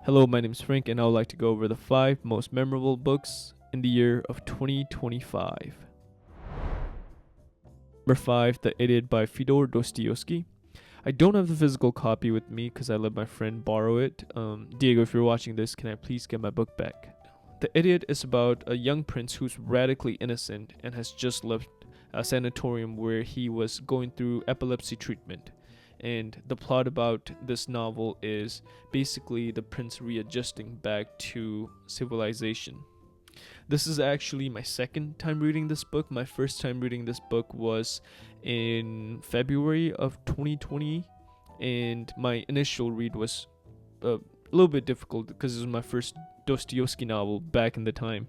Hello, my name is Frank, and I would like to go over the 5 most memorable books in the year of 2025. Number 5, The Idiot by Fyodor Dostoevsky. I don't have the physical copy with me because I let my friend borrow it. Diego, if you're watching this, can I please get my book back? The Idiot is about a young prince who's radically innocent and has just left a sanatorium where he was going through epilepsy treatment. And the plot about this novel is basically the prince readjusting back to civilization. This is actually my second time reading this book. My first time reading this book was in February of 2020, and my initial read was a little bit difficult because it was my first Dostoevsky novel back in the time,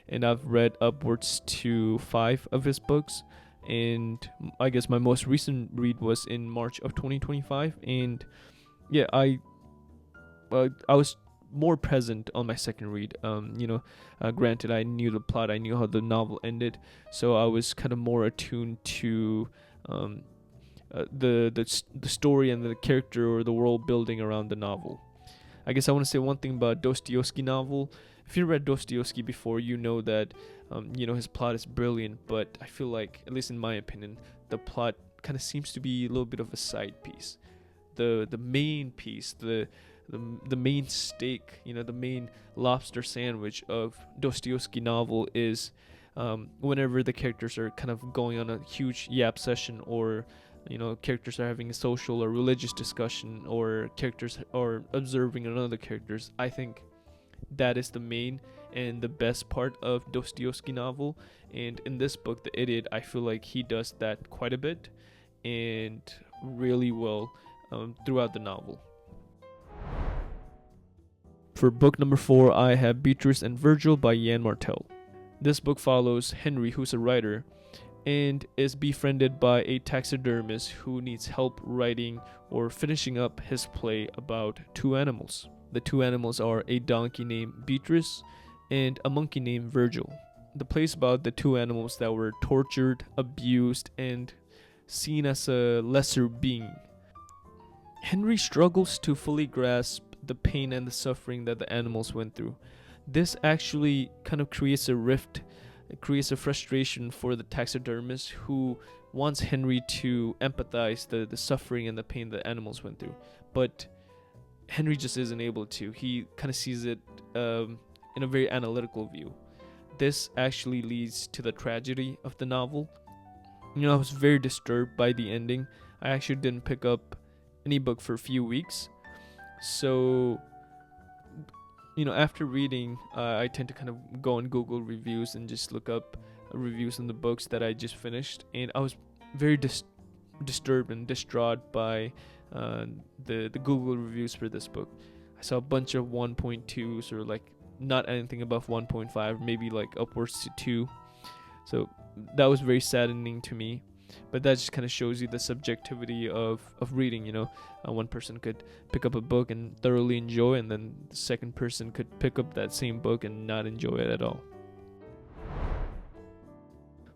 and I've read upwards to 5 of his books. And I guess my most recent read was in March of 2025, and yeah, I was more present on my second read. Granted, I knew the plot, I knew how the novel ended, so I was kind of more attuned to the story and the character or the world building around the novel. I guess I want to say one thing about Dostoevsky novel. If you read Dostoevsky before, you know that his plot is brilliant, but I feel like, at least in my opinion, the plot kind of seems to be a little bit of a side piece. The main piece, the main steak, the main lobster sandwich of Dostoevsky novel is whenever the characters are kind of going on a huge yap session, or characters are having a social or religious discussion, or characters are observing another characters. I think that is the main and the best part of Dostoevsky novel. And in this book, The Idiot, I feel like he does that quite a bit and really well throughout the novel. For book number 4, I have Beatrice and Virgil by Yann Martel. This book follows Henry, who's a writer, and is befriended by a taxidermist who needs help writing or finishing up his play about 2 animals. The 2 animals are a donkey named Beatrice and a monkey named Virgil. The play is about the 2 animals that were tortured, abused, and seen as a lesser being. Henry struggles to fully grasp the pain and the suffering that the animals went through. This actually kind of creates a rift. It creates a frustration for the taxidermist, who wants Henry to empathize the suffering and the pain the animals went through. But Henry just isn't able to. He kind of sees it in a very analytical view. This actually leads to the tragedy of the novel. I was very disturbed by the ending. I actually didn't pick up any book for a few weeks. So after reading, I tend to kind of go on Google reviews and just look up reviews on the books that I just finished, and I was very disturbed and distraught by the Google reviews for this book. I saw a bunch of 1.2s, or like not anything above 1.5, maybe like upwards to 2. So that was very saddening to me. But that just kind of shows you the subjectivity of reading. One person could pick up a book and thoroughly enjoy, and then the second person could pick up that same book and not enjoy it at all.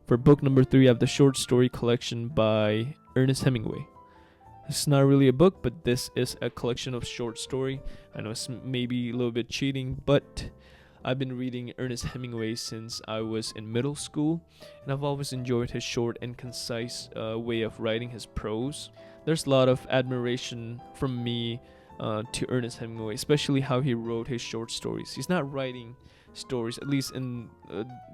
For book number 3, I have the short story collection by Ernest Hemmingway. This is not really a book, but this is a collection of short story. I know it's maybe a little bit cheating, but I've been reading Ernest Hemingway since I was in middle school, and I've always enjoyed his short and concise way of writing his prose. There's a lot of admiration from me to Ernest Hemingway, especially how he wrote his short stories. He's not writing stories, at least in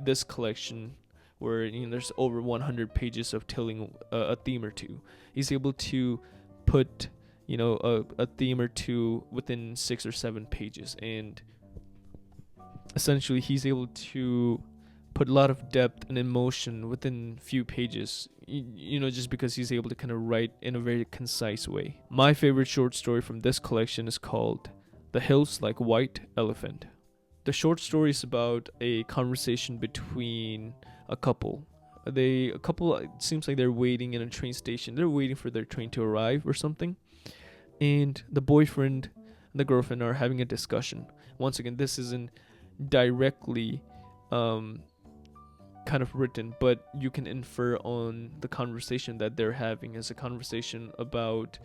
this collection, where there's over 100 pages of telling a theme or two. He's able to put a theme or two within 6 or 7 pages, and essentially he's able to put a lot of depth and emotion within few pages, just because he's able to kind of write in a very concise way. My favorite short story from this collection is called The Hills Like White Elephant. The short story is about a conversation between a couple. It seems like they're waiting in a train station. They're waiting for their train to arrive or something, and the boyfriend and the girlfriend are having a discussion. Once again, this isn't directly kind of written, but you can infer on the conversation that they're having as a conversation about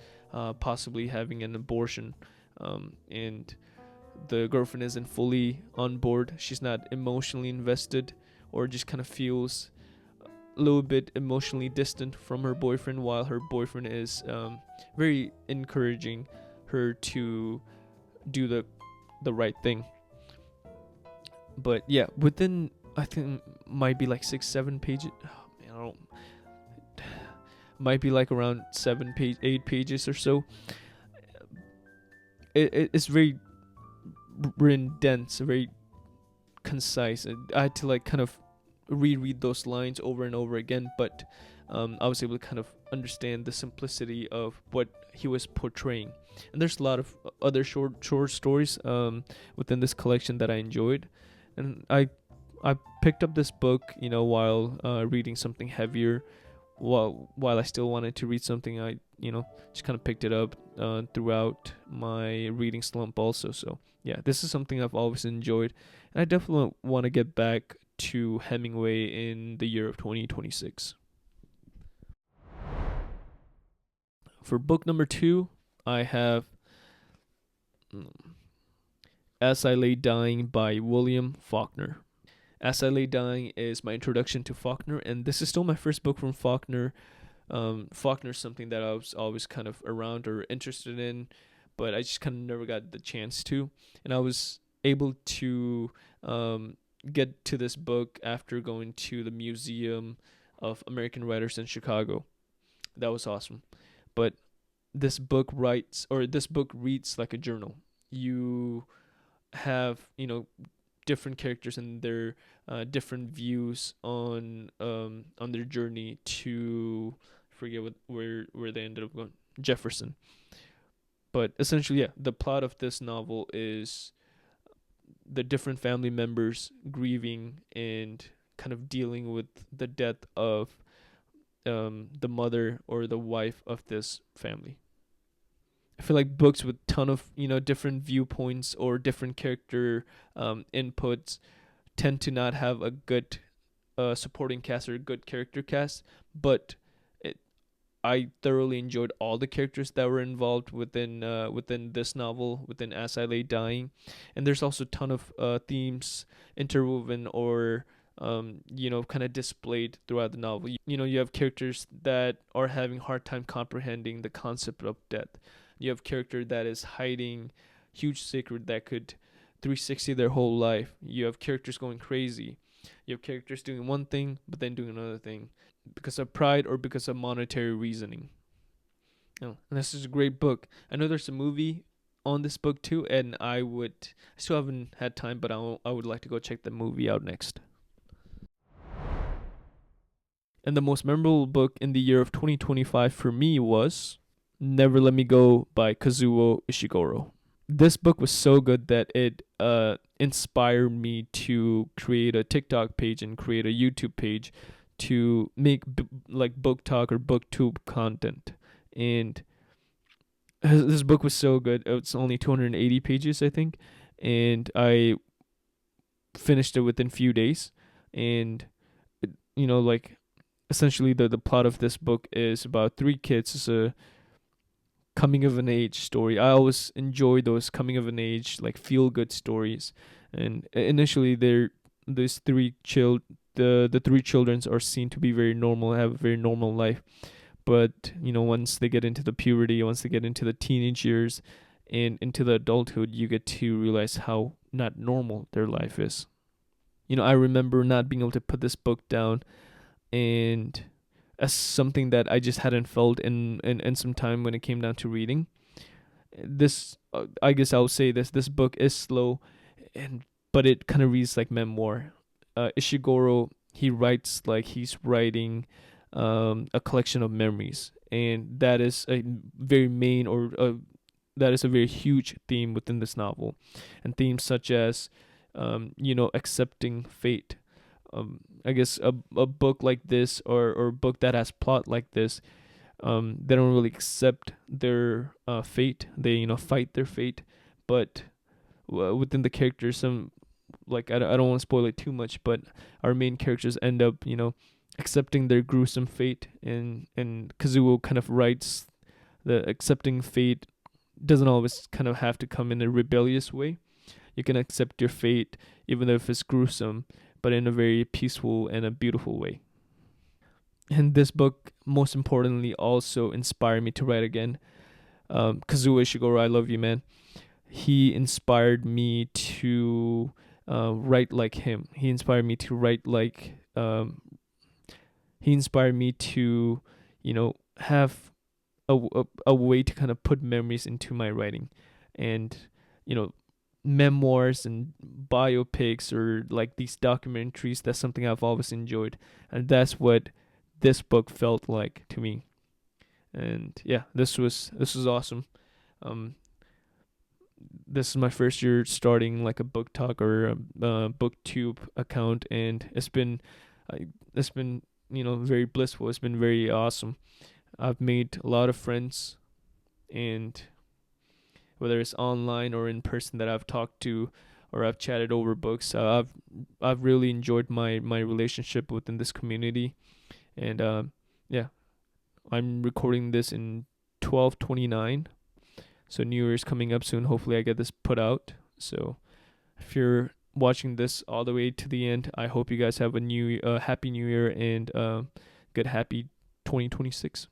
possibly having an abortion, and the girlfriend isn't fully on board. She's not emotionally invested, or just kind of feels a little bit emotionally distant from her boyfriend, while her boyfriend is very encouraging her to do the right thing. But yeah, within, I think, might be like 6-7 pages. Oh, man, I don't. Might be like around 8 pages or so. It's very written dense, very concise. I had to like kind of reread those lines over and over again, but I was able to kind of understand the simplicity of what he was portraying. And there's a lot of other short stories within this collection that I enjoyed, and I picked up this book, while reading something heavier, while I still wanted to read something. I just kind of picked it up throughout my reading slump also. So yeah, this is something I've always enjoyed, and I definitely want to get back to Hemingway in the year of 2026. For book number 2, I have As I Lay Dying by William Faulkner. As I Lay Dying is my introduction to Faulkner, and this is still my first book from Faulkner. Faulkner's something that I was always kind of around or interested in, but I just kind of never got the chance to. And I was able to get to this book after going to the Museum of American Writers in Chicago. That was awesome. But this book reads like a journal. You have, different characters and their different views on their journey to, forget where they ended up going, Jefferson. But essentially, yeah, the plot of this novel is the different family members grieving and kind of dealing with the death of the mother or the wife of this family. I feel like books with ton of different viewpoints or different character inputs tend to not have a good supporting cast or a good character cast, but I thoroughly enjoyed all the characters that were involved within this novel, within As I Lay Dying. And there's also a ton of themes interwoven or kind of displayed throughout the novel. You have characters that are having hard time comprehending the concept of death. You have character that is hiding huge secret that could 360 their whole life. You have characters going crazy. You have characters doing one thing but then doing another thing because of pride or because of monetary reasoning. And this is a great book. I know there's a movie on this book too, and I still haven't had time, but I would like to go check the movie out next. And the most memorable book in the year of 2025 for me was Never Let Me Go by Kazuo Ishiguro. This book was so good that it inspired me to create a TikTok page and create a YouTube page to make like book talk or booktube content. And this book was so good. It's only 280 pages, I think, and I finished it within a few days. And essentially the plot of this book is about 3 kids. It's a coming of an age story. I always enjoy those coming of an age, like feel good stories. And initially, the 3 children are seen to be very normal, have a very normal life. But once they get into the puberty, once they get into the teenage years, and into the adulthood, you get to realize how not normal their life is. I remember not being able to put this book down, and as something that I just hadn't felt in some time when it came down to reading. This, I guess I'll say this book is slow, but it kind of reads like memoir. Ishiguro, he writes like he's writing a collection of memories, and that is a very main that is a very huge theme within this novel, and themes such as accepting fate. I guess a book like this or a book that has plot like this, they don't really accept their fate. They fight their fate, but within the characters, some I don't want to spoil it too much, but our main characters end up accepting their gruesome fate, and Kazuo kind of writes the accepting fate doesn't always kind of have to come in a rebellious way. You can accept your fate, even if it's gruesome, but in a very peaceful and a beautiful way. And this book, most importantly, also inspired me to write again. Kazuo Ishiguro, I love you, man. He inspired me to write like him. He inspired me to write like. He inspired me to, have a way to kind of put memories into my writing, and you know, memoirs and biopics or like these documentaries. That's something I've always enjoyed, and that's what this book felt like to me. And yeah, this was awesome. Um, this is my first year starting like a book talk or a booktube account, and it's been very blissful. It's been very awesome. I've made a lot of friends, and whether it's online or in person that I've talked to or I've chatted over books, I've really enjoyed my relationship within this community. And yeah, I'm recording this in 12/29, so New Year's coming up soon. Hopefully, I get this put out. So if you're watching this all the way to the end, I hope you guys have a happy New Year and good happy 2026.